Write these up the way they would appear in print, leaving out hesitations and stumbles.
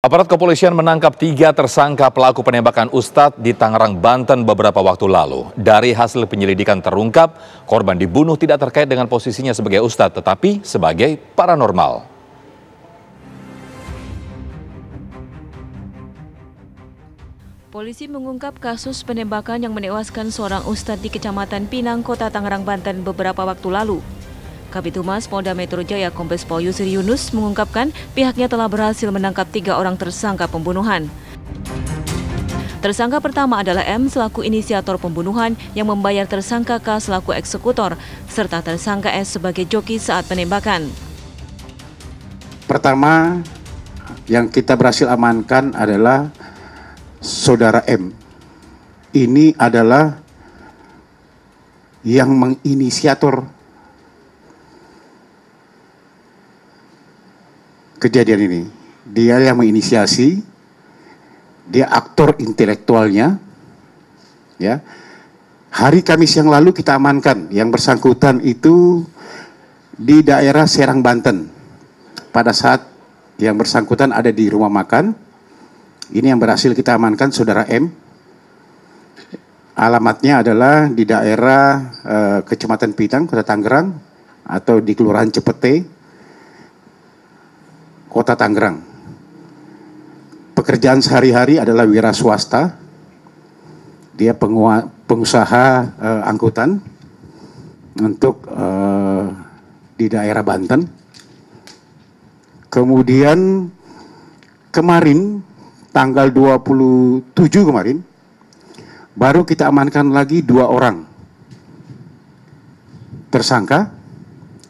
Aparat kepolisian menangkap 3 tersangka pelaku penembakan Ustadz di Tangerang, Banten beberapa waktu lalu. Dari hasil penyelidikan terungkap, korban dibunuh tidak terkait dengan posisinya sebagai Ustadz, tetapi sebagai paranormal. Polisi mengungkap kasus penembakan yang menewaskan seorang Ustadz di Kecamatan Pinang, Kota Tangerang, Banten beberapa waktu lalu. Kabid Humas Polda Metro Jaya Kombes Pol Yusri Yunus mengungkapkan pihaknya telah berhasil menangkap 3 orang tersangka pembunuhan. Tersangka pertama adalah M selaku inisiator pembunuhan yang membayar tersangka K selaku eksekutor, serta tersangka S sebagai joki saat penembakan. Pertama yang kita berhasil amankan adalah Saudara M. Ini adalah yang menginisiator kejadian ini. Dia yang menginisiasi, dia aktor intelektualnya. Ya. Hari Kamis yang lalu kita amankan yang bersangkutan itu di daerah Serang, Banten. Pada saat yang bersangkutan ada di rumah makan, ini yang berhasil kita amankan Saudara M. Alamatnya adalah di daerah Kecamatan Pinang, Kota Tangerang, atau di Kelurahan Cepete, Kota Tangerang. Pekerjaan sehari-hari adalah wira swasta. Dia pengusaha angkutan untuk di daerah Banten. Kemudian kemarin tanggal 27 kemarin baru kita amankan lagi 2 orang tersangka.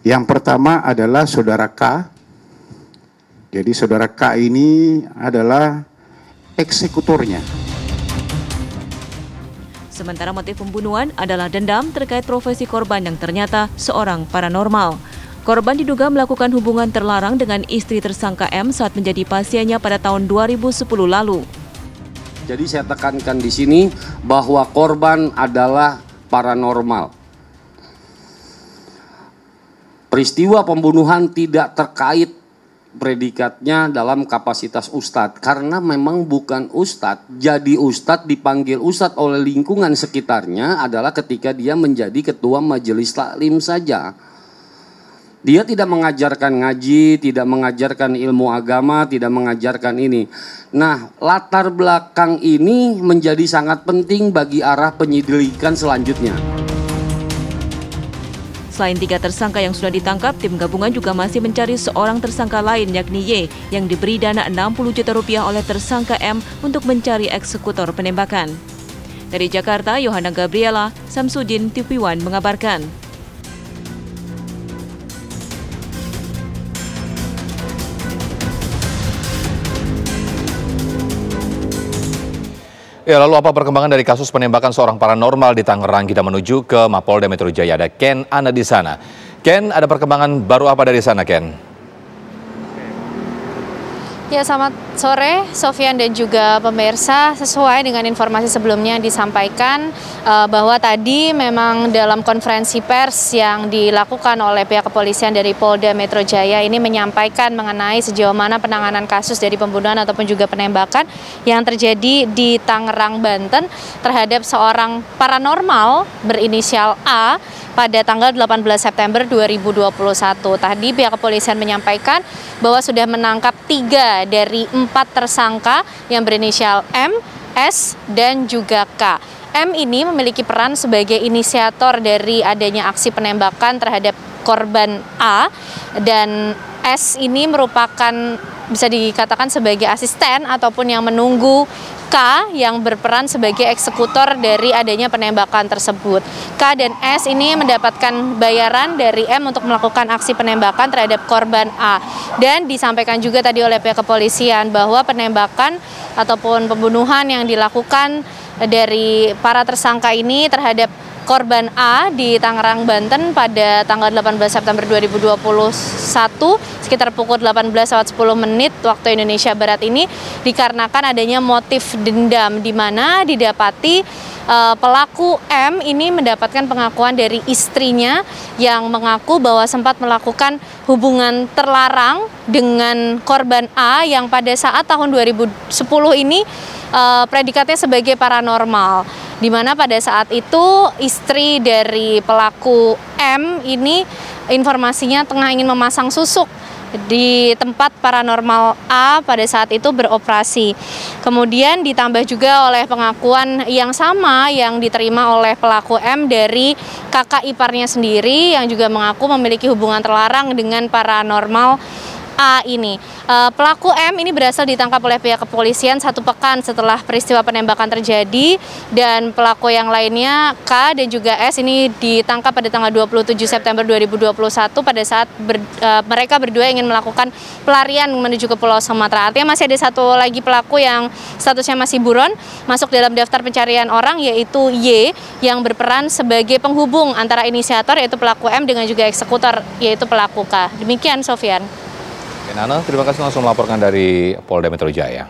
Yang pertama adalah Saudara K. Jadi Saudara K ini adalah eksekutornya. Sementara motif pembunuhan adalah dendam terkait profesi korban yang ternyata seorang paranormal. Korban diduga melakukan hubungan terlarang dengan istri tersangka M saat menjadi pasiennya pada tahun 2010 lalu. Jadi saya tekankan di sini bahwa korban adalah paranormal. Peristiwa pembunuhan tidak terkait predikatnya dalam kapasitas ustadz, karena memang bukan ustadz. Jadi ustadz dipanggil ustadz oleh lingkungan sekitarnya adalah ketika dia menjadi ketua majelis taklim saja. Dia tidak mengajarkan ngaji, tidak mengajarkan ilmu agama, tidak mengajarkan ini. Nah, latar belakang ini menjadi sangat penting bagi arah penyelidikan selanjutnya. Selain 3 tersangka yang sudah ditangkap, tim gabungan juga masih mencari seorang tersangka lain yakni Y yang diberi dana 60 juta rupiah oleh tersangka M untuk mencari eksekutor penembakan. Dari Jakarta, Yohana Gabriela, Samsudin, TV One mengabarkan. Ya, lalu apa perkembangan dari kasus penembakan seorang paranormal di Tangerang? Kita menuju ke Mapolda Metro Jaya. Ada Ken Ana di sana. Ken, ada perkembangan baru apa dari sana, Ken? Ya, selamat sore Sofyan dan juga pemirsa. Sesuai dengan informasi sebelumnya disampaikan bahwa tadi memang dalam konferensi pers yang dilakukan oleh pihak kepolisian dari Polda Metro Jaya ini menyampaikan mengenai sejauh mana penanganan kasus dari pembunuhan ataupun juga penembakan yang terjadi di Tangerang, Banten terhadap seorang paranormal berinisial A pada tanggal 18 September 2021. Tadi pihak kepolisian menyampaikan bahwa sudah menangkap 3 dari 4 tersangka yang berinisial M, S, dan juga K. M ini memiliki peran sebagai inisiator dari adanya aksi penembakan terhadap korban A, dan S ini merupakan bisa dikatakan sebagai asisten ataupun yang menunggu K yang berperan sebagai eksekutor dari adanya penembakan tersebut. K dan S ini mendapatkan bayaran dari M untuk melakukan aksi penembakan terhadap korban A. Dan disampaikan juga tadi oleh pihak kepolisian bahwa penembakan ataupun pembunuhan yang dilakukan dari para tersangka ini terhadap korban A di Tangerang, Banten pada tanggal 18 September 2021 sekitar pukul 18:10 waktu Indonesia Barat ini dikarenakan adanya motif dendam, di mana didapati pelaku M ini mendapatkan pengakuan dari istrinya yang mengaku bahwa sempat melakukan hubungan terlarang dengan korban A yang pada saat tahun 2010 ini predikatnya sebagai paranormal, di mana pada saat itu istri dari pelaku M ini informasinya tengah ingin memasang susuk di tempat paranormal A pada saat itu beroperasi. Kemudian ditambah juga oleh pengakuan yang sama yang diterima oleh pelaku M dari kakak iparnya sendiri yang juga mengaku memiliki hubungan terlarang dengan paranormal A ini. Pelaku M ini berhasil ditangkap oleh pihak kepolisian 1 pekan setelah peristiwa penembakan terjadi, dan pelaku yang lainnya K dan juga S ini ditangkap pada tanggal 27 September 2021 pada saat mereka berdua ingin melakukan pelarian menuju ke Pulau Sumatera. Artinya masih ada satu lagi pelaku yang statusnya masih buron, masuk dalam daftar pencarian orang, yaitu Y, yang berperan sebagai penghubung antara inisiator yaitu pelaku M dengan juga eksekutor yaitu pelaku K. Demikian, Sofyan. Nana, terima kasih langsung melaporkan dari Polda Metro Jaya.